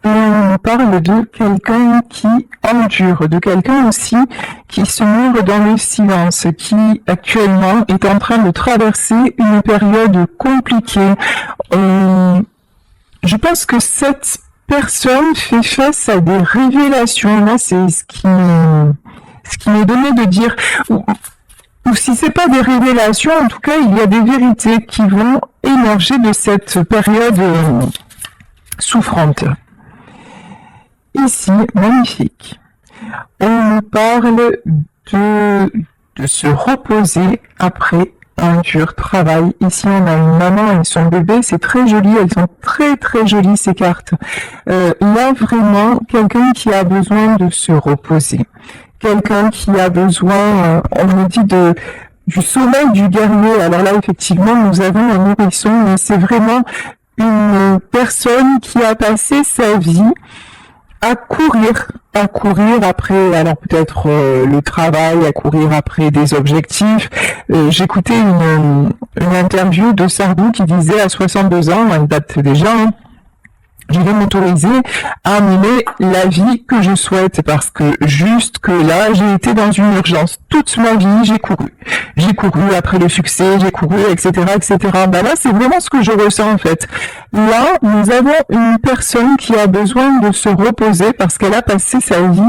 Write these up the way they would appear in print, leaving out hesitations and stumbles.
Et on parle de quelqu'un qui endure, de quelqu'un aussi qui se mure dans le silence, qui actuellement est en train de traverser une période compliquée. Je pense que cette personne fait face à des révélations. Là, c'est ce qui m'est donné de dire. Ou si c'est pas des révélations, en tout cas, il y a des vérités qui vont émerger de cette période souffrante. Ici, magnifique. On nous parle de se reposer après un dur travail. Ici, on a une maman et son bébé. C'est très joli. Elles sont très, très jolies, ces cartes. Là, vraiment, quelqu'un qui a besoin de se reposer. Quelqu'un qui a besoin, on me dit du sommeil du guerrier. Alors là, effectivement, nous avons un nourrisson, mais c'est vraiment une personne qui a passé sa vie à courir après, alors peut-être le travail, à courir après des objectifs. J'écoutais une interview de Sardou qui disait à 62 ans, elle date déjà, hein, je vais m'autoriser à mener la vie que je souhaite parce que juste que là, j'ai été dans une urgence. Toute ma vie, j'ai couru. J'ai couru après le succès, j'ai couru, etc., etc. Ben là, c'est vraiment ce que je ressens en fait. Là, nous avons une personne qui a besoin de se reposer parce qu'elle a passé sa vie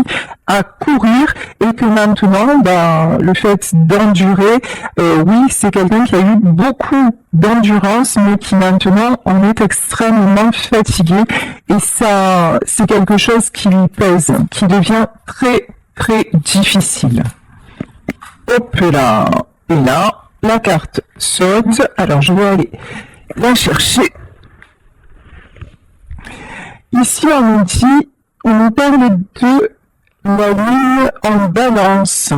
à courir et que maintenant, ben, le fait d'endurer, oui, c'est quelqu'un qui a eu beaucoup d'endurance, mais qui maintenant en est extrêmement fatigué et ça, c'est quelque chose qui lui pèse, qui devient très, très difficile. Hop là, et là, la carte saute, alors je vais aller la chercher. Ici, on nous parle de la lune en balance.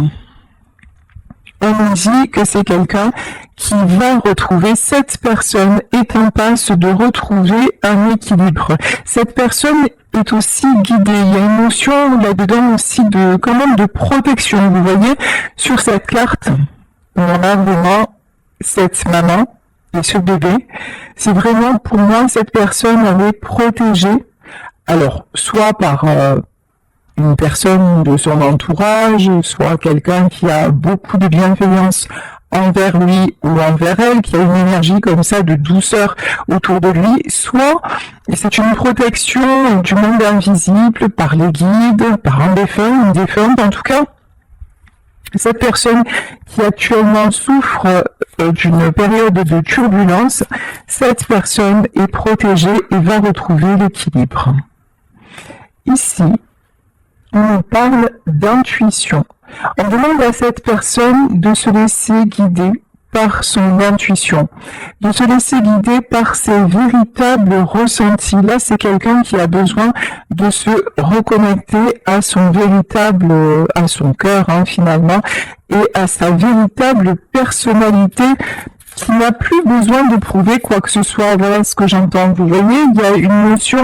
On nous dit que c'est quelqu'un qui va retrouver, cette personne est en passe de retrouver un équilibre. Cette personne est aussi guidée. Il y a une notion là-dedans aussi de, quand même, de protection. Vous voyez, sur cette carte, on a vraiment cette maman et ce bébé. C'est vraiment, pour moi, cette personne, elle est protégée. Alors, soit par une personne de son entourage, soit quelqu'un qui a beaucoup de bienveillance envers lui ou envers elle, qui a une énergie comme ça de douceur autour de lui, soit c'est une protection du monde invisible par les guides, par un défunt, une défunte, en tout cas. Cette personne qui actuellement souffre d'une période de turbulence, cette personne est protégée et va retrouver l'équilibre. Ici, on parle d'intuition. On demande à cette personne de se laisser guider par son intuition, de se laisser guider par ses véritables ressentis. Là, c'est quelqu'un qui a besoin de se reconnecter à son véritable, à son cœur, hein, finalement, et à sa véritable personnalité, qui n'a plus besoin de prouver quoi que ce soit. Voilà ce que j'entends. Vous voyez, il y a une notion,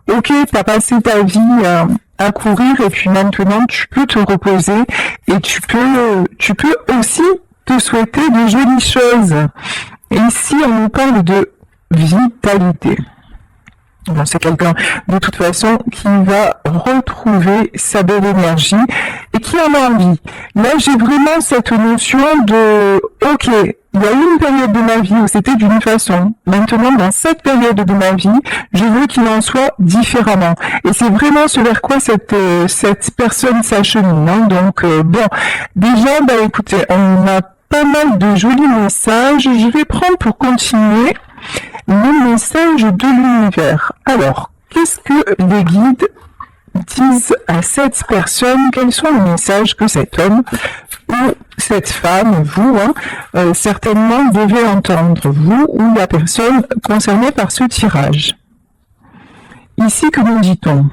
ok, t'as passé ta vie à courir et puis maintenant tu peux te reposer et tu peux aussi te souhaiter de jolies choses. Et ici, on nous parle de vitalité. Bon, c'est quelqu'un, de toute façon, qui va retrouver sa belle énergie et qui en a envie. Là, j'ai vraiment cette notion de, ok, il y a eu une période de ma vie où c'était d'une façon. Maintenant, dans cette période de ma vie, je veux qu'il en soit différemment. Et c'est vraiment ce vers quoi cette personne s'achemine. Hein. Donc, bon, déjà, bah, écoutez, on a pas mal de jolis messages. Je vais prendre pour continuer le message de l'univers. Alors, qu'est-ce que les guides disent à cette personne? Quels sont les messages que cet homme ou cette femme, vous, certainement devez entendre, vous ou la personne concernée par ce tirage? Ici, que nous dit-on?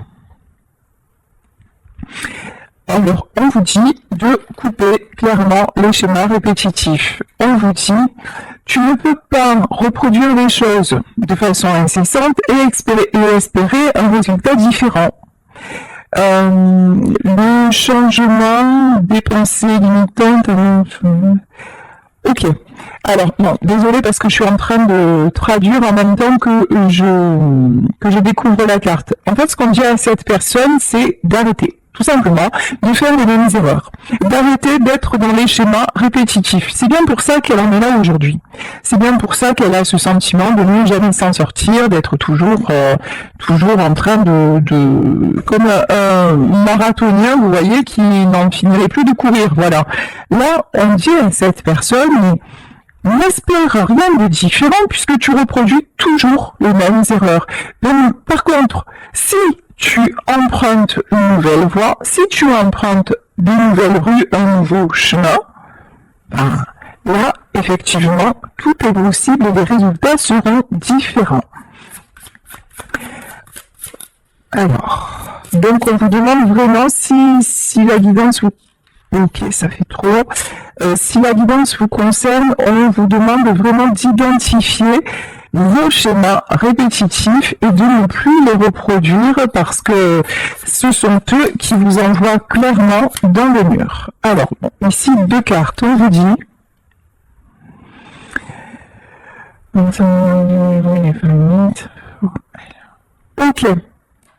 Alors, on vous dit de couper clairement les schémas répétitifs. On vous dit, tu ne peux pas reproduire les choses de façon incessante et espérer un résultat différent. Le changement des pensées limitantes, Ok. Alors, non, désolé parce que je suis en train de traduire en même temps que je découvre la carte. En fait, ce qu'on dit à cette personne, c'est d'arrêter, tout simplement, de faire les mêmes erreurs, d'arrêter d'être dans les schémas répétitifs. C'est bien pour ça qu'elle en est là aujourd'hui. C'est bien pour ça qu'elle a ce sentiment de ne jamais s'en sortir, d'être toujours en train comme un marathonien, vous voyez, qui n'en finirait plus de courir. Voilà. Là, on dit à cette personne, n'espère rien de différent puisque tu reproduis toujours les mêmes erreurs. Donc, par contre, si tu empruntes une nouvelle voie, si tu empruntes de nouvelles rues, un nouveau chemin, ben, là, effectivement, tout est possible et les résultats seront différents. Alors, donc on vous demande vraiment si la guidance vous... Ok, ça fait trop. Si la guidance vous concerne, on vous demande vraiment d'identifier vos schémas répétitifs et de ne plus les reproduire parce que ce sont eux qui vous envoient clairement dans le mur. Alors, bon, ici, 2 cartes, on vous dit... Ok.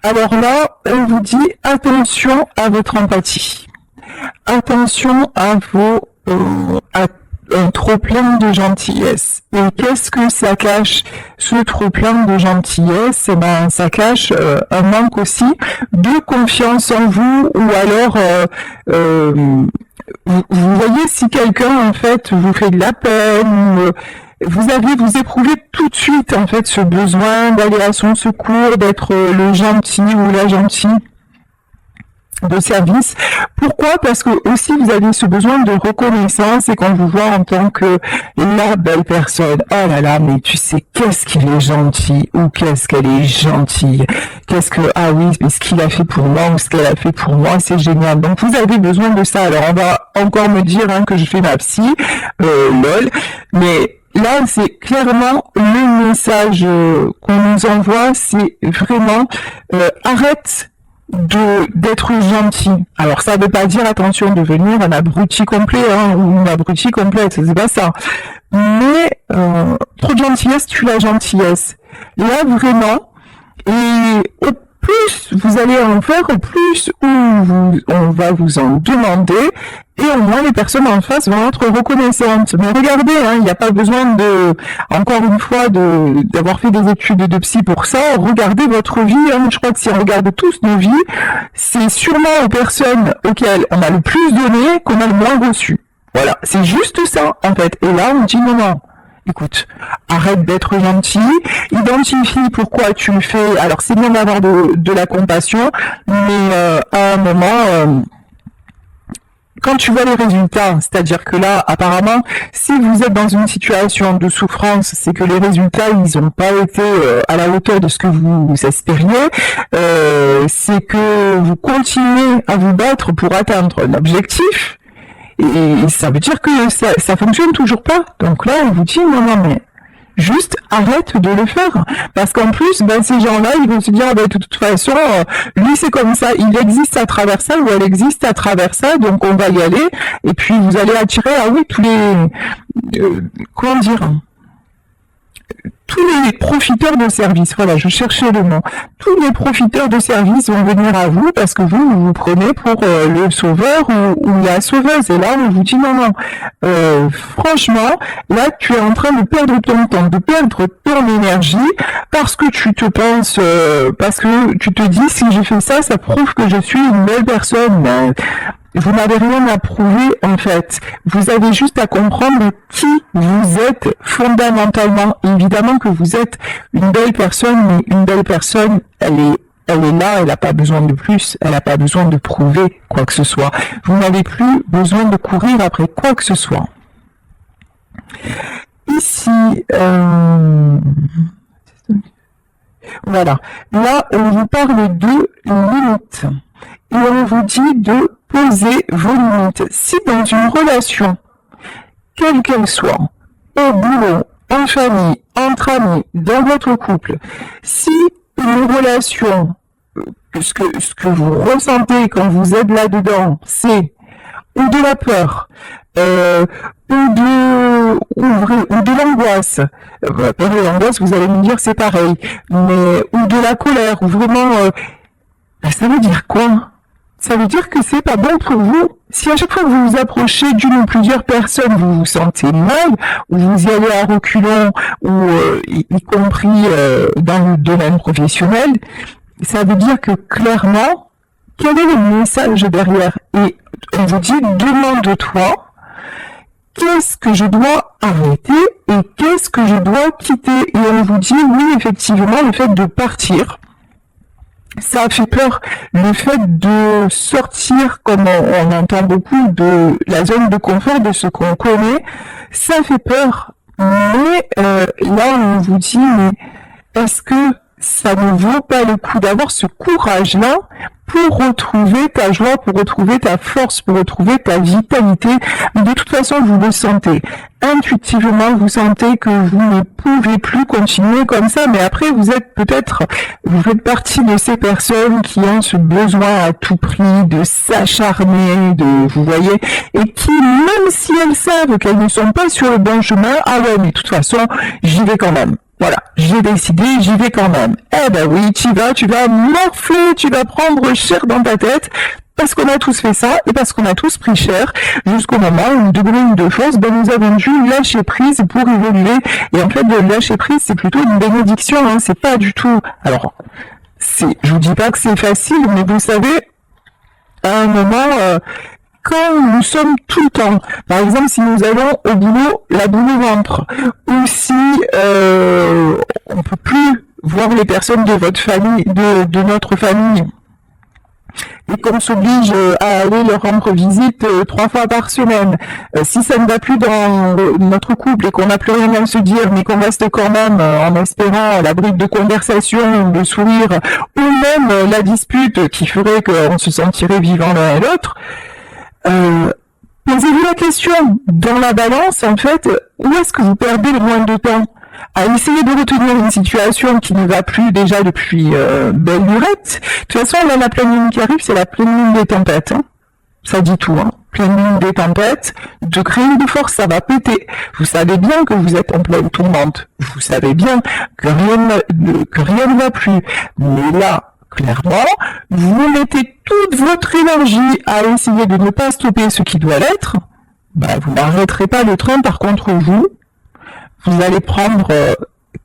Alors là, on vous dit attention à votre empathie. Attention à vos un trop-plein de gentillesse. Et qu'est-ce que ça cache, ce trop-plein de gentillesse? Eh ben, ça cache un manque aussi de confiance en vous, ou alors vous voyez, si quelqu'un en fait vous fait de la peine, vous éprouvez tout de suite en fait ce besoin d'aller à son secours, d'être le gentil ou la gentille de service. Pourquoi? Parce que aussi vous avez ce besoin de reconnaissance et qu'on vous voit en tant que la belle personne. Oh là là, mais tu sais, qu'est-ce qu'il est gentil, ou qu'est-ce qu'elle est gentille, ah oui, mais ce qu'il a fait pour moi ou ce qu'elle a fait pour moi, c'est génial. Donc vous avez besoin de ça. Alors on va encore me dire que je fais ma psy, lol, mais là, c'est clairement le message qu'on nous envoie, c'est vraiment arrête d'être gentil. Alors ça veut pas dire attention de devenir un abruti complet ou une abruti complète, c'est pas ça. Mais trop de gentillesse tue la gentillesse. Là vraiment, et au plus vous allez en faire, au plus on va vous en demander, et au moins les personnes en face vont être reconnaissantes. Mais regardez, il n'y a pas besoin encore une fois, d'avoir fait des études de psy pour ça. Regardez votre vie, je crois que si on regarde tous nos vies, c'est sûrement aux personnes auxquelles on a le plus donné qu'on a le moins reçu. Voilà, c'est juste ça, en fait. Et là, on dit non. Écoute, arrête d'être gentil, identifie pourquoi tu le fais. Alors c'est bien d'avoir de la compassion, mais à un moment, quand tu vois les résultats, c'est-à-dire que là, apparemment, si vous êtes dans une situation de souffrance, c'est que les résultats, ils n'ont pas été à la hauteur de ce que vous espériez, c'est que vous continuez à vous battre pour atteindre l'objectif, et ça veut dire que ça fonctionne toujours pas. Donc là, on vous dit non, mais juste arrête de le faire. Parce qu'en plus, ces gens-là, ils vont se dire, de toute façon, lui c'est comme ça, il existe à travers ça, ou elle existe à travers ça, donc on va y aller. Et puis vous allez attirer, tous les... comment dire, tous les profiteurs de service, voilà, je cherchais le mot. Tous les profiteurs de service vont venir à vous parce que vous prenez pour le sauveur ou la sauveuse. Et là, on vous dit non. Franchement, là, tu es en train de perdre ton temps, de perdre ton énergie parce que tu te penses, parce que tu te dis si je fais ça, ça prouve que je suis une belle personne. Mais vous n'avez rien à prouver, en fait. Vous avez juste à comprendre qui vous êtes fondamentalement. Évidemment que vous êtes une belle personne, mais une belle personne, elle est là, elle n'a pas besoin de plus, elle n'a pas besoin de prouver quoi que ce soit. Vous n'avez plus besoin de courir après quoi que ce soit. Ici, voilà. Là, on vous parle de limites. Et on vous dit de poser vos limites. Si dans une relation, quelle qu'elle soit, au boulot, en famille, entre amis, dans votre couple, si une relation, ce que vous ressentez quand vous êtes là-dedans, c'est ou de la peur, ou ou de l'angoisse. Peur et l'angoisse, vous allez me dire c'est pareil, mais ou de la colère, ou vraiment, ça veut dire quoi? Ça veut dire que c'est pas bon pour vous. Si à chaque fois que vous vous approchez d'une ou plusieurs personnes, vous vous sentez mal, ou vous y allez à reculons, ou y compris dans le domaine professionnel, ça veut dire que clairement, quel est le message derrière? Et on vous dit, demande-toi, qu'est-ce que je dois arrêter et qu'est-ce que je dois quitter? Et on vous dit, oui, effectivement, le fait de partir, ça a fait peur. Le fait de sortir, comme on entend beaucoup, de la zone de confort, de ce qu'on connaît, ça fait peur. Mais là, on vous dit, mais est-ce que ça ne vaut pas le coup d'avoir ce courage-là pour retrouver ta joie, pour retrouver ta force, pour retrouver ta vitalité? De toute façon, vous le sentez. Intuitivement, vous sentez que vous ne pouvez plus continuer comme ça, mais après, vous faites partie de ces personnes qui ont ce besoin à tout prix de s'acharner, vous voyez, et qui, même si elles savent qu'elles ne sont pas sur le bon chemin, ah ouais, mais de toute façon, j'y vais quand même. Voilà, j'ai décidé, j'y vais quand même. Eh ben oui, tu vas morfler, tu vas prendre cher dans ta tête, parce qu'on a tous fait ça, et parce qu'on a tous pris cher, jusqu'au moment où, de bruit ou de force, nous avons dû lâcher prise pour évoluer. Et en fait, de lâcher prise, c'est plutôt une bénédiction, hein, c'est pas du tout... Alors, je vous dis pas que c'est facile, mais vous savez, à un moment... quand nous sommes tout le temps, par exemple si nous allons au boulot, la boule au ventre, ou si on peut plus voir les personnes de votre famille, de notre famille, et qu'on s'oblige à aller leur rendre visite 3 fois par semaine, si ça ne va plus dans notre couple et qu'on n'a plus rien à se dire, mais qu'on reste quand même en espérant la bribe de conversation, le sourire, ou même la dispute qui ferait qu'on se sentirait vivant l'un et l'autre, posez-vous la question, dans la balance, en fait, où est-ce que vous perdez le moins de temps? À essayer de retenir une situation qui ne va plus déjà depuis belle lurette. De toute façon, là, la pleine lune qui arrive, c'est la pleine lune des tempêtes. Hein. Ça dit tout, hein. Pleine lune des tempêtes, degré de force, ça va péter. Vous savez bien que vous êtes en pleine tourmente. Vous savez bien que rien ne va plus. Mais là, clairement, vous mettez toute votre énergie à essayer de ne pas stopper ce qui doit l'être, vous n'arrêterez pas le train. Par contre, vous allez prendre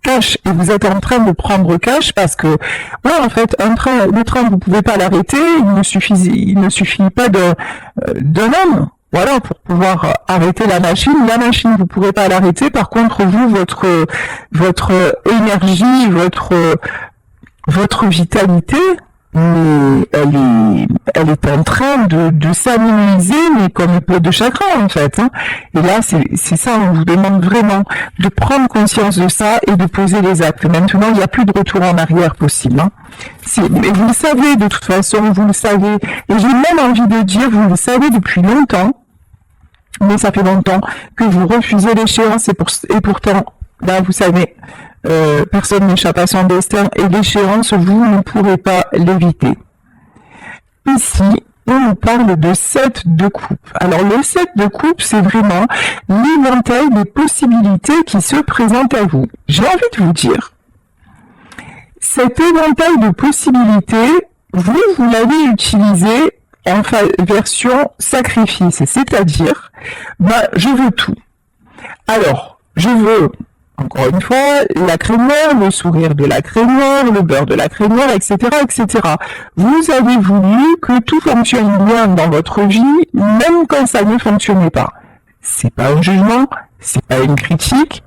cash, et vous êtes en train de prendre cash parce que, en fait, le train, vous pouvez pas l'arrêter, il ne suffit pas d'un homme, voilà, pour pouvoir arrêter la machine. La machine, vous pourrez pas l'arrêter. Par contre, vous, votre énergie, votre vitalité, mais elle est en train de s'amenuiser, mais comme une peau de chagrin, en fait. Hein. Et là, c'est ça, on vous demande vraiment de prendre conscience de ça et de poser les actes. Maintenant, il n'y a plus de retour en arrière possible. Hein. Mais vous le savez, de toute façon, vous le savez. Et j'ai même envie de dire, vous le savez depuis longtemps, mais ça fait longtemps que vous refusez l'échéance, et pourtant, là, vous savez... personne n'échappe à son destin, et l'échéance, vous ne pourrez pas l'éviter. Ici, on nous parle de 7 de coupe. Alors le 7 de coupe, c'est vraiment l'éventail des possibilités qui se présentent à vous. J'ai envie de vous dire, cet éventail de possibilités, vous l'avez utilisé en version sacrifice, c'est-à-dire, je veux tout. Alors, je veux... Encore une fois, la crémière, le sourire de la crémière, le beurre de la crémière, etc., etc. Vous avez voulu que tout fonctionne bien dans votre vie, même quand ça ne fonctionnait pas. C'est pas un jugement, c'est pas une critique.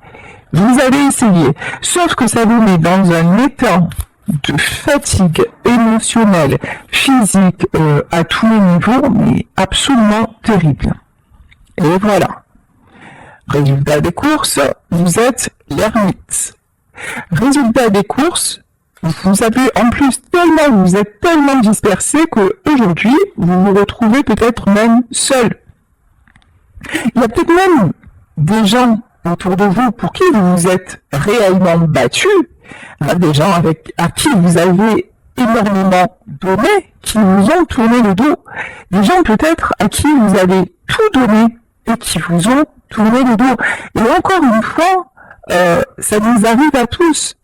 Vous avez essayé. Sauf que ça vous met dans un état de fatigue émotionnelle, physique, à tous les niveaux, mais absolument terrible. Et voilà. Résultat des courses, vous êtes l'ermite. Résultat des courses, vous avez en plus vous êtes tellement dispersé qu'aujourd'hui, vous vous retrouvez peut-être même seul. Il y a peut-être même des gens autour de vous pour qui vous vous êtes réellement battu, des gens à qui vous avez énormément donné, qui vous ont tourné le dos, des gens peut-être à qui vous avez tout donné, et qui vous ont tourné le dos. Et encore une fois, ça nous arrive à tous.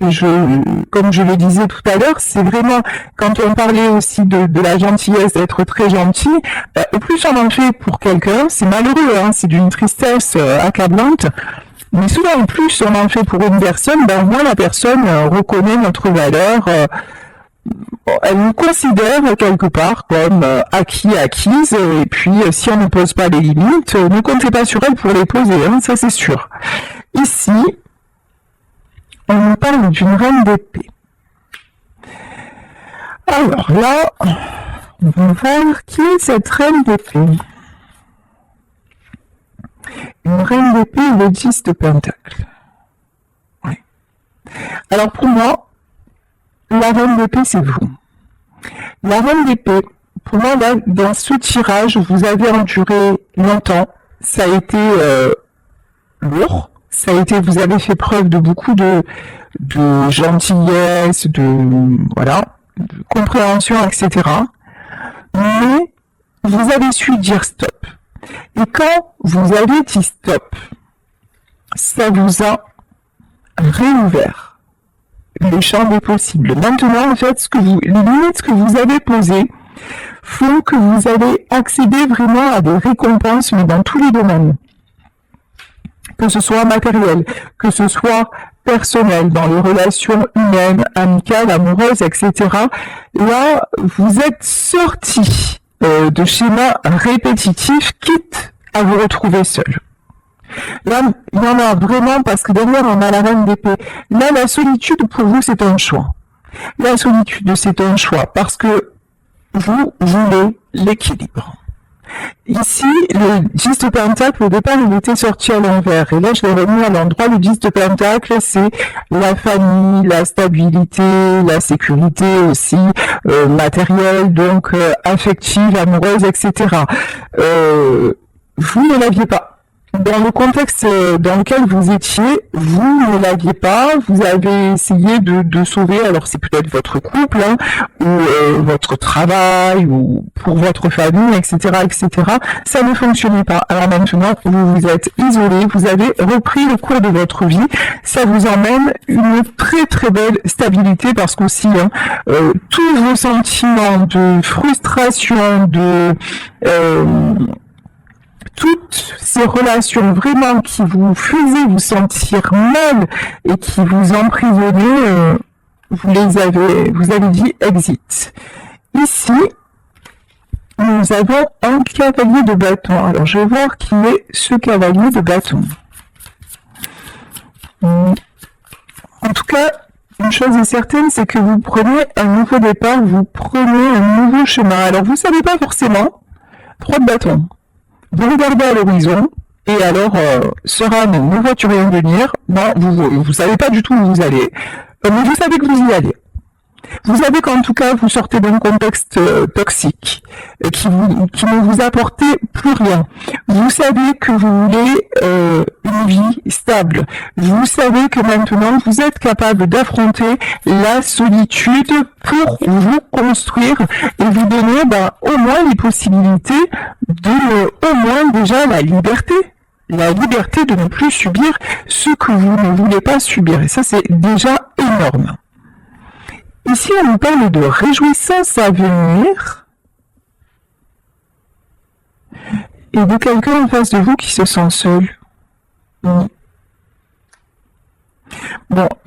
Comme je le disais tout à l'heure, c'est vraiment, quand on parlait aussi de la gentillesse, d'être très gentil, au plus on en fait pour quelqu'un, c'est malheureux, hein, c'est d'une tristesse accablante, mais souvent en plus on en fait pour une personne, au moins la personne reconnaît notre valeur, elle nous considère quelque part comme acquise, et puis si on ne pose pas les limites, ne comptez pas sur elle pour les poser, hein, ça c'est sûr. Ici, on nous parle d'une reine d'épée. Alors là, on va voir qui est cette reine d'épée. Une reine d'épée ou le 10 de pentacle. Ouais. Alors pour moi, la reine d'épée, c'est vous. La reine d'épée, pour moi, là, dans ce tirage, vous avez enduré longtemps. Ça a été lourd. Ça a été, vous avez fait preuve de beaucoup de gentillesse, de compréhension, etc. Mais vous avez su dire stop. Et quand vous avez dit stop, ça vous a réouvert le champ des possibles. Maintenant, en fait, les limites que vous avez posées font que vous allez accéder vraiment à des récompenses, mais dans tous les domaines. Que ce soit matériel, que ce soit personnel, dans les relations humaines, amicales, amoureuses, etc. Là, vous êtes sorti de schémas répétitifs, quitte à vous retrouver seul. Là, il y en a vraiment, parce que derrière, on a la reine d'épée. Là, la solitude, pour vous, c'est un choix. La solitude, c'est un choix, parce que vous voulez l'équilibre. Ici, le 10 de pentacle, au départ, il était sorti à l'envers. Et là, je l'ai remis à l'endroit. Le 10 de pentacle, c'est la famille, la stabilité, la sécurité aussi, matérielle, donc affective, amoureuse, etc. Vous ne l'aviez pas. Dans le contexte dans lequel vous étiez, vous ne l'aviez pas, vous avez essayé de sauver, alors c'est peut-être votre couple, hein, ou votre travail, ou pour votre famille, etc., etc. Ça ne fonctionnait pas. Alors maintenant, vous vous êtes isolé, vous avez repris le cours de votre vie, ça vous emmène une très très belle stabilité, parce qu'aussi, tous vos sentiments de frustration, toutes ces relations vraiment qui vous faisaient vous sentir mal et qui vous emprisonnaient, vous avez dit exit. Ici, nous avons un cavalier de bâton. Alors, je vais voir qui est ce cavalier de bâton. En tout cas, une chose est certaine, c'est que vous prenez un nouveau départ, vous prenez un nouveau chemin. Alors, vous ne savez pas forcément, 3 de bâton. Vous regardez à l'horizon, et alors, sera ne vois-tu rien venir? Non, vous savez pas du tout où vous allez, mais vous savez que vous y allez. Vous savez qu'en tout cas, vous sortez d'un contexte toxique, qui ne vous apportait plus rien. Vous savez que vous voulez une vie stable. Vous savez que maintenant, vous êtes capable d'affronter la solitude pour vous construire et vous donner au moins les possibilités au moins déjà la liberté de ne plus subir ce que vous ne voulez pas subir. Et ça, c'est déjà énorme. Ici, on nous parle de réjouissance à venir et de quelqu'un en face de vous qui se sent seul. Bon,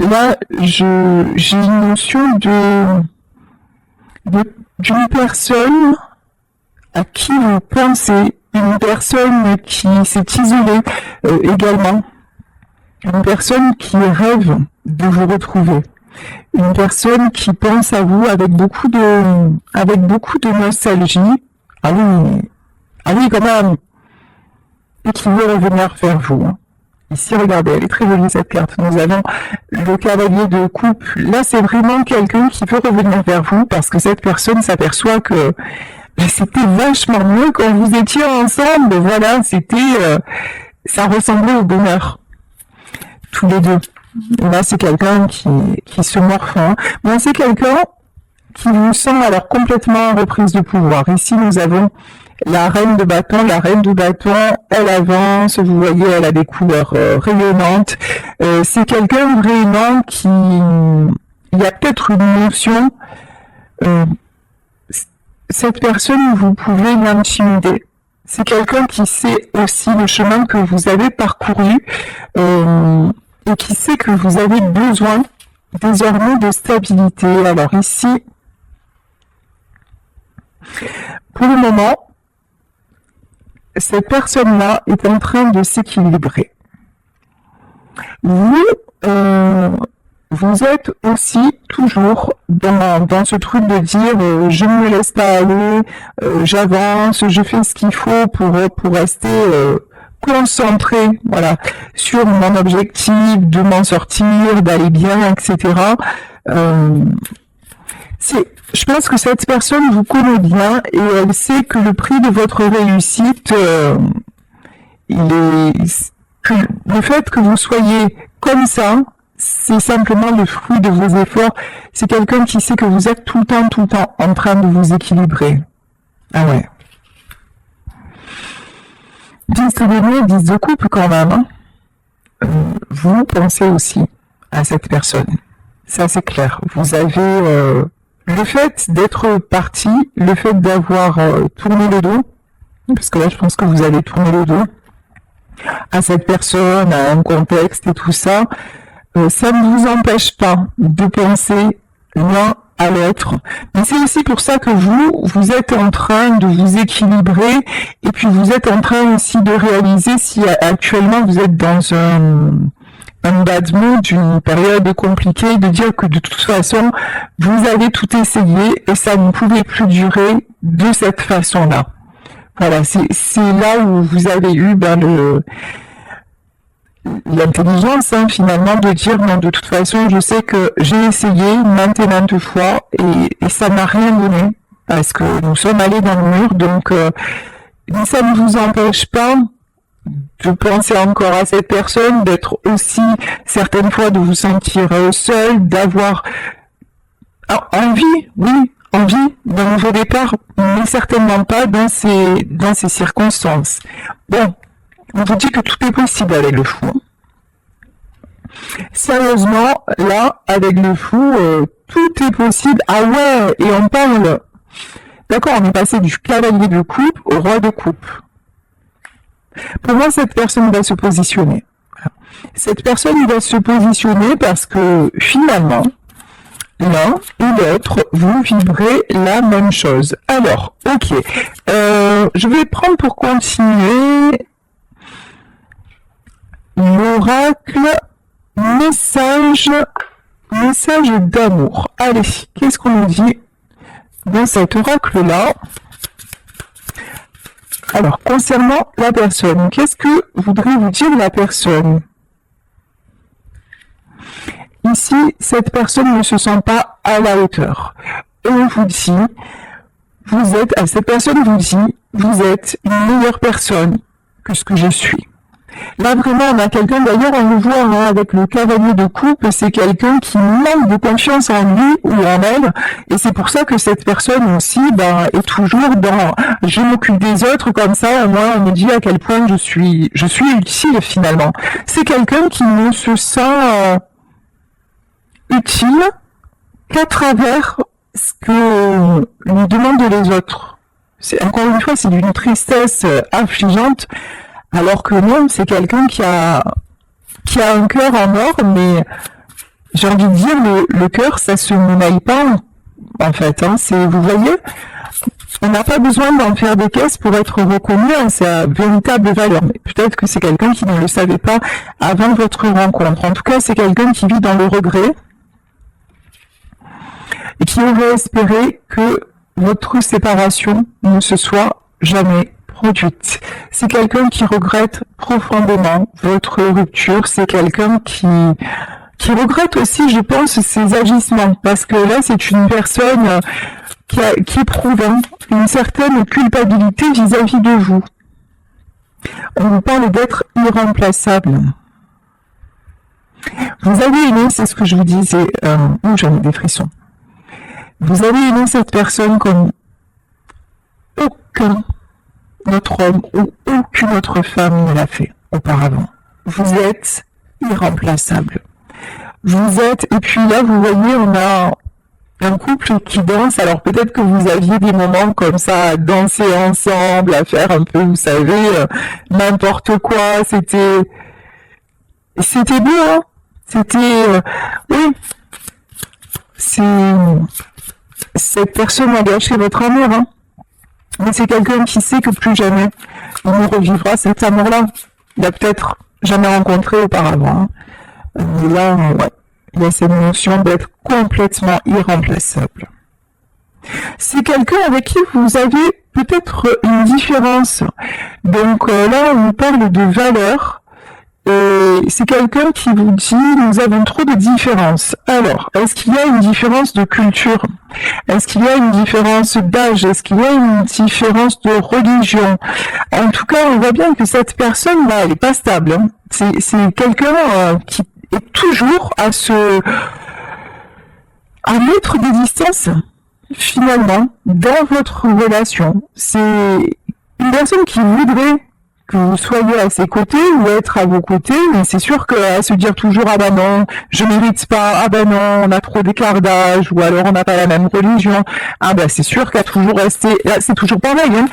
là, j'ai une notion d'une personne à qui vous pensez, une personne qui s'est isolée également, une personne qui rêve de vous retrouver. Une personne qui pense à vous avec beaucoup de nostalgie. Ah oui, quand même. Et qui veut revenir vers vous. Ici, regardez, elle est très jolie cette carte. Nous avons le cavalier de coupe. Là, c'est vraiment quelqu'un qui veut revenir vers vous parce que cette personne s'aperçoit que c'était vachement mieux quand vous étiez ensemble. Voilà, ça ressemblait au bonheur. Tous les deux. Là, c'est quelqu'un qui se morfond. Mais c'est quelqu'un qui vous sent alors complètement en reprise de pouvoir. Ici, nous avons la reine de bâton, elle avance, vous voyez, elle a des couleurs rayonnantes. C'est quelqu'un vraiment qui... Il y a peut-être une notion... cette personne, vous pouvez l'intimider. C'est quelqu'un qui sait aussi le chemin que vous avez parcouru et qui sait que vous avez besoin désormais de stabilité. Alors ici, pour le moment, cette personne-là est en train de s'équilibrer. Vous, vous êtes aussi toujours dans ce truc de dire je ne me laisse pas aller, j'avance, je fais ce qu'il faut pour rester concentré, voilà, sur mon objectif, de m'en sortir, d'aller bien, etc. Je pense que cette personne vous connaît bien et elle sait que le prix de votre réussite, le fait que vous soyez comme ça, c'est simplement le fruit de vos efforts. C'est quelqu'un qui sait que vous êtes tout le temps en train de vous équilibrer. Ah ouais. 10 de denier, 10 de couple quand même. Hein. Vous pensez aussi à cette personne. Ça c'est clair. Vous avez le fait d'être parti, le fait d'avoir tourné le dos, parce que là je pense que vous avez tourné le dos à cette personne, à un contexte et tout ça, ça ne vous empêche pas de penser l'un à l'autre. Mais c'est aussi pour ça que vous êtes en train de vous équilibrer et puis vous êtes en train aussi de réaliser si actuellement vous êtes dans un bad mood, une période compliquée, de dire que de toute façon, vous avez tout essayé et ça ne pouvait plus durer de cette façon-là. Voilà, c'est là où vous avez eu l'intelligence finalement de dire non, de toute façon je sais que j'ai essayé maintes et maintes fois et ça n'a rien donné parce que nous sommes allés dans le mur, donc ça ne vous empêche pas de penser encore à cette personne, d'être aussi certaines fois de vous sentir seul, d'avoir envie, oui, envie d'un nouveau départ, mais certainement pas dans ces circonstances. Bon, on vous dit que tout est possible avec le fou. Sérieusement, là, avec le fou, tout est possible. Ah ouais, et on parle... D'accord, on est passé du cavalier de coupe au roi de coupe. Pour moi, cette personne va se positionner. Cette personne va se positionner parce que finalement, l'un ou l'autre, vous vibrez la même chose. Alors, ok. Je vais prendre pour continuer l'oracle message d'amour. Allez, qu'est-ce qu'on nous dit dans cet oracle-là? Alors, concernant la personne, qu'est-ce que voudrait vous dire la personne? Ici, cette personne ne se sent pas à la hauteur. Et on vous dit, cette personne vous dit, vous êtes une meilleure personne que ce que je suis. Là, vraiment, on a quelqu'un, d'ailleurs, on le voit hein, avec le cavalier de coupe, c'est quelqu'un qui manque de confiance en lui ou en elle, et c'est pour ça que cette personne aussi est toujours dans « je m'occupe des autres », comme ça, moi, on me dit à quel point je suis utile, finalement. C'est quelqu'un qui ne se sent utile qu'à travers ce que lui demandent les autres. Encore une fois, c'est d'une tristesse affligeante, alors que non, c'est quelqu'un qui a un cœur en or, mais j'ai envie de dire, le cœur, ça se monnaie pas, en fait. Hein, vous voyez, on n'a pas besoin d'en faire des caisses pour être reconnu à sa véritable valeur. Mais peut-être que c'est quelqu'un qui ne le savait pas avant votre rencontre. En tout cas, c'est quelqu'un qui vit dans le regret et qui aurait espéré que votre séparation ne se soit jamais produite. C'est quelqu'un qui regrette profondément votre rupture, c'est quelqu'un qui regrette aussi, je pense, ses agissements, parce que là, c'est une personne qui éprouve une certaine culpabilité vis-à-vis de vous. On vous parle d'être irremplaçable. Vous avez aimé, c'est ce que je vous disais, j'en ai des frissons. Vous avez aimé cette personne comme aucun notre homme ou aucune autre femme ne l'a fait auparavant. Vous êtes irremplaçable. Vous êtes, et puis là, vous voyez, on a un couple qui danse, alors peut-être que vous aviez des moments comme ça, à danser ensemble, à faire un peu, vous savez, n'importe quoi, c'était beau, hein. Oui, cette personne a gâché votre amour, hein. Mais c'est quelqu'un qui sait que plus jamais il ne revivra cet amour-là. Il a peut-être jamais rencontré auparavant, hein. Mais là, ouais, il y a cette notion d'être complètement irremplaçable. C'est quelqu'un avec qui vous avez peut-être une différence. Donc là, on parle de valeur. C'est quelqu'un qui vous dit nous avons trop de différences. Alors, est-ce qu'il y a une différence de culture? Est-ce qu'il y a une différence d'âge? Est-ce qu'il y a une différence de religion? En tout cas, on voit bien que cette personne-là, elle n'est pas stable, hein. C'est quelqu'un qui est toujours à mettre des distances, finalement, dans votre relation. C'est une personne qui voudrait que vous soyez à ses côtés ou être à vos côtés, mais c'est sûr qu'à se dire toujours ah ben non, je mérite pas, ah ben non, on a trop d'écart d'âge, ou alors on n'a pas la même religion, ah ben c'est sûr qu'à toujours rester, c'est toujours pareil, hein,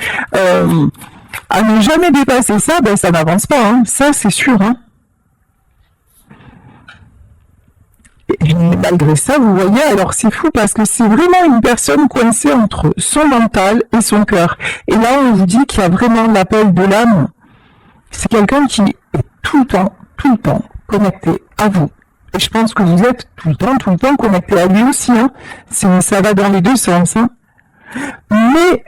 à ne jamais dépasser ça, ben ça n'avance pas, hein, ça c'est sûr, hein. Et malgré ça, vous voyez, alors c'est fou parce que c'est vraiment une personne coincée entre son mental et son cœur. Et là, on vous dit qu'il y a vraiment l'appel de l'âme. C'est quelqu'un qui est tout le temps connecté à vous. Et je pense que vous êtes tout le temps connecté à lui aussi, hein. Ça va dans les deux sens, hein. Mais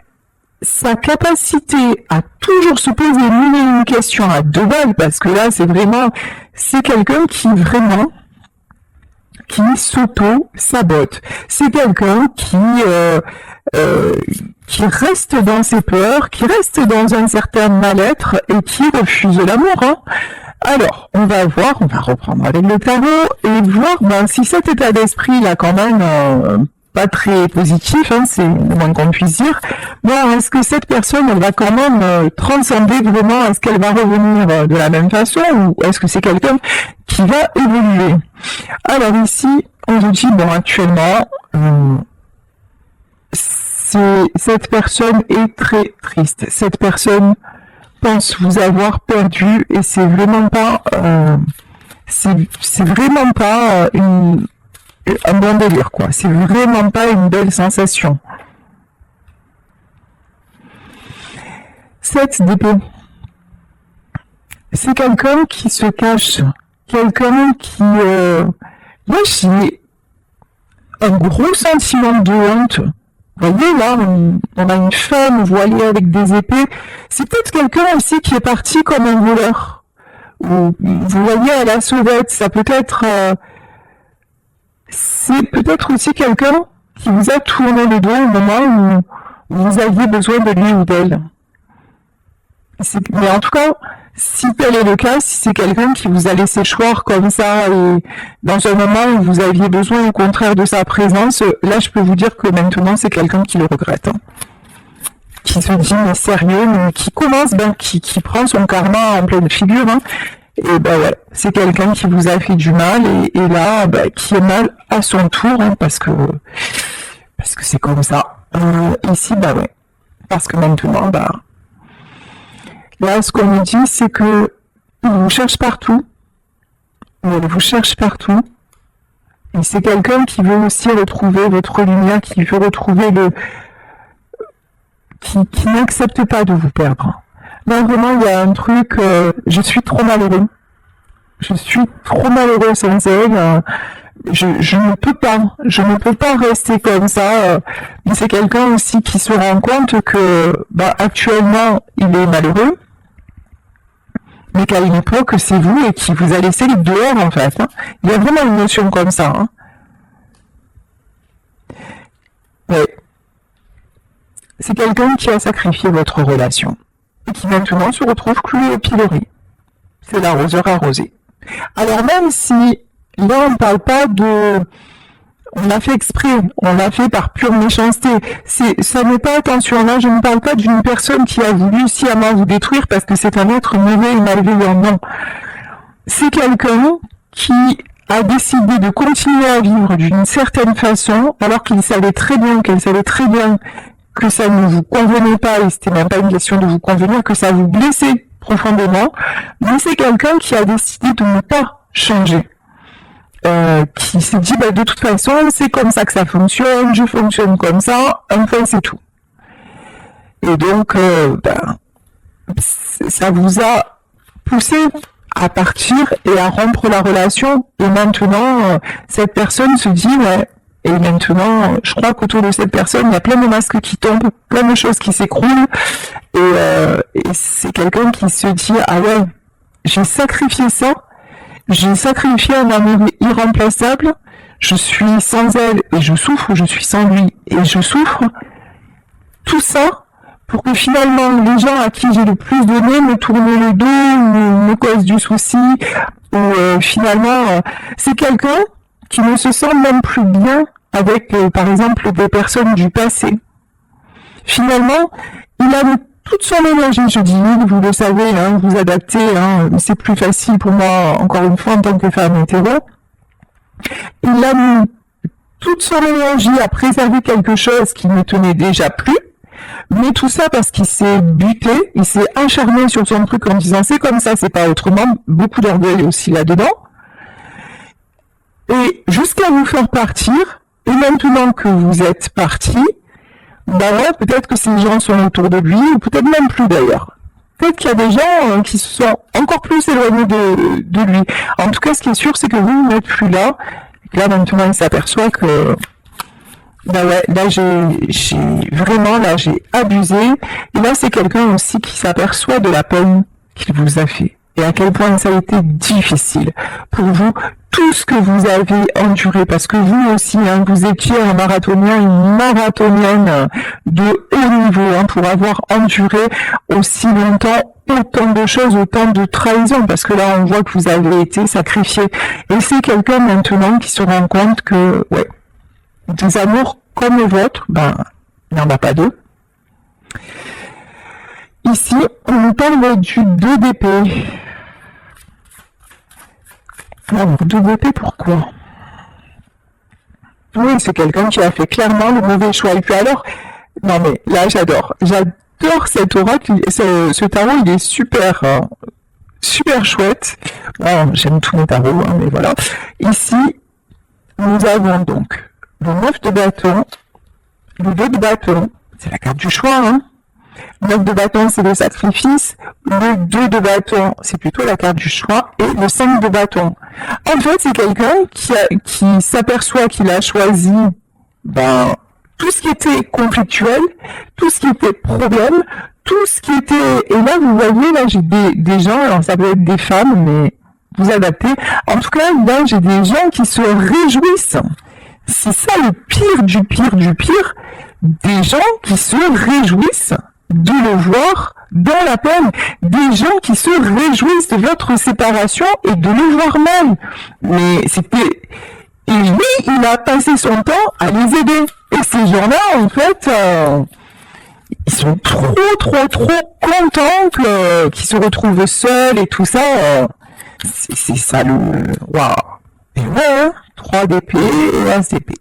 sa capacité à toujours se poser une question à deux balles, parce que là, c'est quelqu'un qui s'auto-sabote. C'est quelqu'un qui reste dans ses peurs, qui reste dans un certain mal-être et qui refuse l'amour, hein. Alors, on va reprendre avec le tarot et voir si cet état d'esprit là quand même pas très positif, hein, c'est le moins qu'on puisse dire. Bon, est-ce que cette personne, elle va quand même transcender vraiment? Est-ce qu'elle va revenir de la même façon ou est-ce que c'est quelqu'un qui va évoluer? Alors ici, on vous dit, bon, actuellement, cette personne est très triste. Cette personne pense vous avoir perdu et c'est vraiment pas un bon délire, quoi. C'est vraiment pas une belle sensation. 7 d'épée. C'est quelqu'un qui se cache, quelqu'un qui j'ai un gros sentiment de honte. Vous voyez, là, on a une femme voilée avec des épées. C'est peut-être quelqu'un aussi qui est parti comme un voleur. Ou, vous voyez, à la sauvette, ça peut être... c'est peut-être aussi quelqu'un qui vous a tourné le dos au moment où vous aviez besoin de lui ou d'elle. Mais en tout cas, si tel est le cas, si c'est quelqu'un qui vous a laissé choir comme ça et dans un moment où vous aviez besoin au contraire de sa présence, là je peux vous dire que maintenant c'est quelqu'un qui le regrette, hein. Qui se dit mais sérieux, mais qui commence, qui prend son karma en pleine figure, hein. Et ouais, c'est quelqu'un qui vous a fait du mal et là qui est mal à son tour, hein, parce que c'est comme ça. Ici ouais, parce que maintenant là, ce qu'on me dit, c'est que il vous cherche partout. Elle vous cherche partout. Et c'est quelqu'un qui veut aussi retrouver votre lumière, qui veut retrouver qui n'accepte pas de vous perdre. Là, vraiment, il y a un truc, je suis trop malheureux. Je suis trop malheureux sans elle. Je ne peux pas rester comme ça. Mais c'est quelqu'un aussi qui se rend compte que, actuellement, il est malheureux. Mais qu'à une époque, c'est vous et qui vous a laissé les dehors, en fait, hein. Il y a vraiment une notion comme ça, hein. Ouais. C'est quelqu'un qui a sacrifié votre relation et qui maintenant se retrouve cloué au pilori. C'est l'arroseur arrosé. Alors même si là on ne parle pas de on l'a fait exprès, on l'a fait par pure méchanceté. Ça n'est pas, attention, là je ne parle pas d'une personne qui a voulu sciemment vous détruire parce que c'est un être mauvais et malveillant, non. C'est quelqu'un qui a décidé de continuer à vivre d'une certaine façon, alors qu'il savait très bien, qu'elle savait très bien que ça ne vous convenait pas, et c'était même pas une question de vous convenir, que ça vous blessait profondément, mais c'est quelqu'un qui a décidé de ne pas changer. Qui s'est dit, bah, de toute façon, c'est comme ça que ça fonctionne, je fonctionne comme ça, enfin c'est tout. Et donc, ça vous a poussé à partir et à rompre la relation. Et maintenant, cette personne se dit, ouais, et maintenant, je crois qu'autour de cette personne, il y a plein de masques qui tombent, plein de choses qui s'écroulent, et c'est quelqu'un qui se dit, ah ouais, j'ai sacrifié ça, j'ai sacrifié un amour irremplaçable, je suis sans elle et je souffre, je suis sans lui et je souffre, tout ça pour que finalement les gens à qui j'ai le plus donné me tournent le dos, me causent du souci, ou finalement c'est quelqu'un qui ne se sent même plus bien avec par exemple des personnes du passé. Finalement, il a toute son énergie, je dis, vous le savez, hein, vous adaptez, hein, c'est plus facile pour moi, encore une fois, en tant que femme hétéro. Il a mis toute son énergie à préserver quelque chose qui ne tenait déjà plus, mais tout ça parce qu'il s'est buté, il s'est acharné sur son truc en disant c'est comme ça, c'est pas autrement, beaucoup d'orgueil aussi là-dedans, et jusqu'à vous faire partir, et maintenant que vous êtes parti, bah ouais, peut-être que ces gens sont autour de lui, ou peut-être même plus d'ailleurs. Peut-être qu'il y a des gens qui se sont encore plus éloignés de lui. En tout cas, ce qui est sûr, c'est que vous n'êtes plus là. Et là, maintenant, il s'aperçoit que, bah ouais, là, j'ai abusé. Et là, c'est quelqu'un aussi qui s'aperçoit de la peine qu'il vous a fait. Et à quel point ça a été difficile pour vous, tout ce que vous avez enduré, parce que vous aussi, hein, vous étiez un marathonien, une marathonienne de haut niveau, hein, pour avoir enduré aussi longtemps autant de choses, autant de trahisons, parce que là, on voit que vous avez été sacrifié. Et c'est quelqu'un maintenant qui se rend compte que, ouais, des amours comme le vôtre, ben, il n'y en a pas deux. Ici, on nous parle du 2 d'épée. Alors, 2 d'épée, pourquoi? Oui, c'est quelqu'un qui a fait clairement le mauvais choix. Et puis alors, non mais là, j'adore cet oracle, ce tarot, il est super, super chouette. Bon, j'aime tous les tarots, hein, mais voilà. Ici, nous avons donc le 9 de bâton, le 2 de bâton, c'est la carte du choix, hein. Le 9 de bâton, c'est le sacrifice. Le 2 de bâton, c'est plutôt la carte du choix. Et le 5 de bâton. En fait, c'est quelqu'un qui s'aperçoit qu'il a choisi tout ce qui était conflictuel, tout ce qui était problème, tout ce qui était... Et là, vous voyez, là, j'ai des gens, alors ça peut être des femmes, mais vous adaptez. En tout cas, là, j'ai des gens qui se réjouissent. C'est ça le pire du pire du pire. Des gens qui se réjouissent de le voir dans la peine, des gens qui se réjouissent de votre séparation et de le voir mal. Mais c'était... Et lui, il a passé son temps à les aider. Et ces gens-là, en fait, ils sont trop contents qu'ils se retrouvent seuls et tout ça. C'est ça le... Waouh. Et ouais, hein, 3 d'épée et 1 d'épée.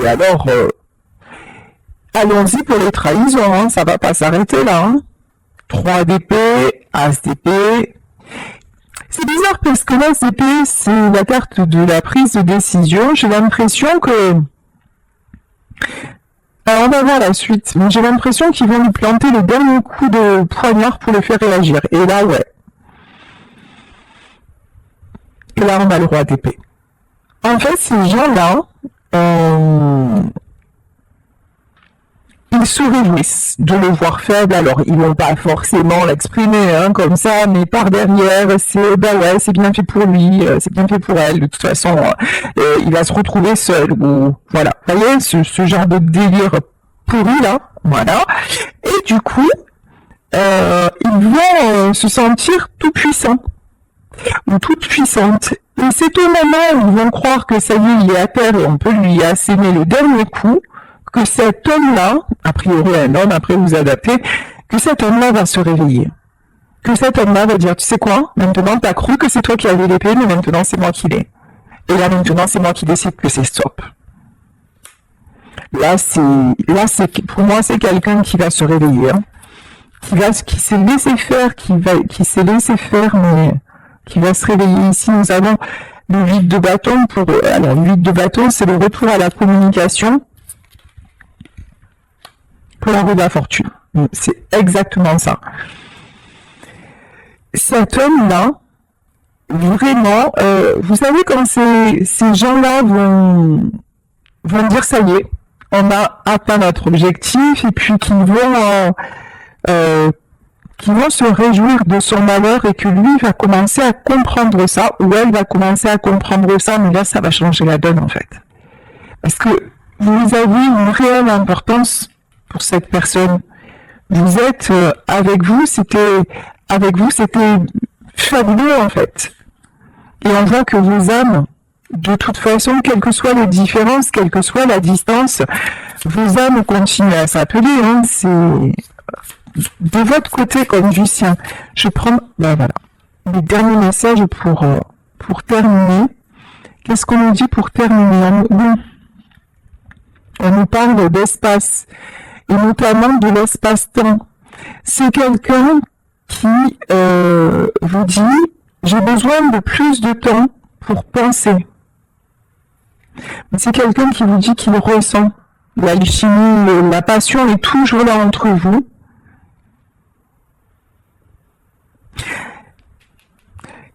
Et alors... allons-y pour les trahisons, hein, ça va pas s'arrêter là. Hein. 3 d'épée, As d'épée. C'est bizarre parce que l'As d'épée, c'est la carte de la prise de décision. J'ai l'impression que... Alors on va voir la suite, mais j'ai l'impression qu'ils vont lui planter le dernier coup de poignard pour le faire réagir. Et là, ouais. Et là, on a le roi d'épée. En fait, ces gens-là... ils se réjouissent de le voir faible, alors ils vont pas forcément l'exprimer hein, comme ça, mais par derrière, c'est ouais, c'est bien fait pour lui, c'est bien fait pour elle, de toute façon, il va se retrouver seul, ou voilà, vous voyez, ce genre de délire pourri là, voilà, et du coup, ils vont se sentir tout puissants, ou toute puissante, Et c'est au moment où ils vont croire que ça y est, il est à terre et on peut lui asséner le dernier coup, que cet homme-là, a priori un homme, après vous adaptez, que cet homme-là va se réveiller. Que cet homme-là va dire, tu sais quoi, maintenant t'as cru que c'est toi qui avais l'épée, mais maintenant c'est moi qui l'ai. Et là maintenant c'est moi qui décide que c'est stop. Là c'est, pour moi c'est quelqu'un qui va se réveiller, hein, qui s'est laissé faire, qui s'est laissé faire, mais qui va se réveiller. Ici nous avons le 8 de bâton alors le 8 de bâton c'est le retour à la communication pour la roue de la fortune. C'est exactement ça. Cet homme-là, vraiment, vous savez quand ces gens-là vont dire ça y est, on a atteint notre objectif et puis qu'ils vont se réjouir de son malheur et que lui va commencer à comprendre ça ou elle va commencer à comprendre ça, mais là ça va changer la donne en fait. Parce que vous avez une réelle importance pour cette personne. Vous êtes avec vous, c'était fabuleux en fait. Et on voit que vos âmes, de toute façon, quelles que soient les différences, quelle que soit la distance, vos âmes continuent à s'appeler. Hein, c'est de votre côté comme du sien. Je prends voilà, les derniers messages pour terminer. Qu'est-ce qu'on nous dit pour terminer? On nous parle d'espace, et notamment de l'espace-temps. C'est quelqu'un qui vous dit « j'ai besoin de plus de temps pour penser ». C'est quelqu'un qui vous dit qu'il ressent l'alchimie, la passion est toujours là entre vous.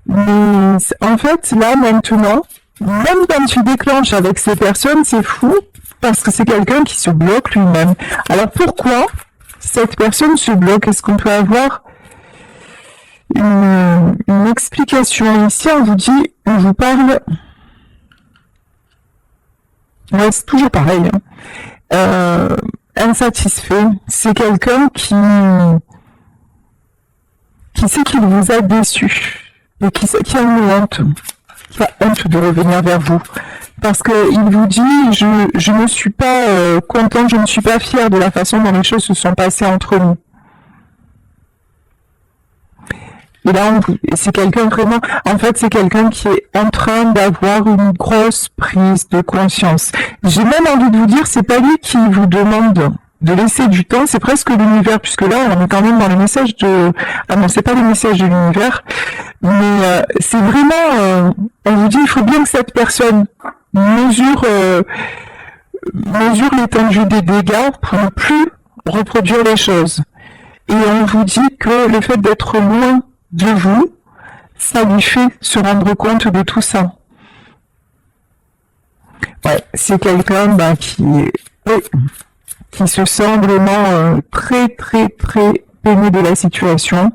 Mais en fait, là, maintenant, même quand tu déclenches avec ces personnes, c'est fou, parce que c'est quelqu'un qui se bloque lui-même. Alors pourquoi cette personne se bloque? Est-ce qu'on peut avoir une explication? Ici, on vous parle... Ouais, c'est toujours pareil. Hein. Insatisfait, c'est quelqu'un qui sait qu'il vous a déçu et qui a une honte, qui a honte de revenir vers vous. Parce qu'il vous dit, je ne suis pas content, je ne suis pas fier de la façon dont les choses se sont passées entre nous. Et là, c'est quelqu'un vraiment, en fait, c'est quelqu'un qui est en train d'avoir une grosse prise de conscience. J'ai même envie de vous dire, c'est pas lui qui vous demande de laisser du temps, c'est presque l'univers, puisque là, on est quand même dans les messages de... Ah non, c'est pas les messages de l'univers, mais c'est vraiment... on vous dit, il faut bien que cette personne mesure l'étendue des dégâts pour ne plus reproduire les choses. Et on vous dit que le fait d'être loin de vous, ça lui fait se rendre compte de tout ça. Ouais, c'est quelqu'un qui se sent vraiment très très très peiné de la situation.